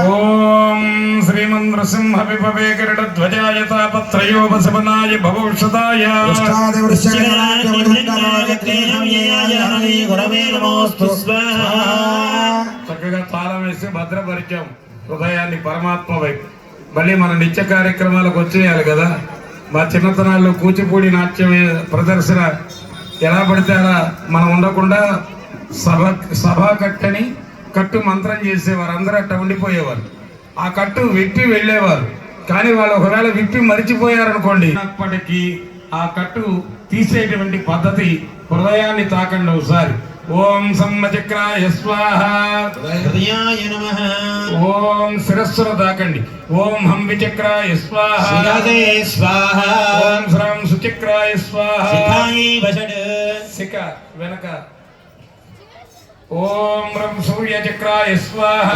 ఓం శ్రీమంద్రసింహ విభవే గరుడధ్వజాయ తాపత్రయోపశమనాయ భవౌషధాయ చక్కగా తాళం వేసి భద్రపరిచాం హృదయాన్ని పరమాత్మ వైపు. మళ్ళీ మన నిత్య కార్యక్రమాలకు వచ్చేయాలి కదా. మా చిన్నతనాల్లో కూచిపూడి నాట్యం ప్రదర్శన ఎలా పడితే అలా మనం ఉండకుండా సభా కట్టని కట్టు మంత్రం చేసేవారు. అందరూ అట్ట ఉండిపోయేవారు. ఆ కట్టు విప్పి వెళ్ళేవారు. కానీ వాళ్ళు ఒకవేళ విప్పి మరిచిపోయారనుకోండి, అప్పటికి ఆ కట్టు తీసేటువంటి పద్ధతి. హృదయాన్ని తాకండి ఒకసారి. ఓం సమ్మచక్రాయ స్వాహ, ఓం శిరస్సును తాకండి. ఓం హంవిచక్రాయ స్వాహ, ఓం శ్రాం సుచక్రాయ స్వాహ, శిఖ వెనక. ఓం రం సూర్యచక్రాయ స్వాహ.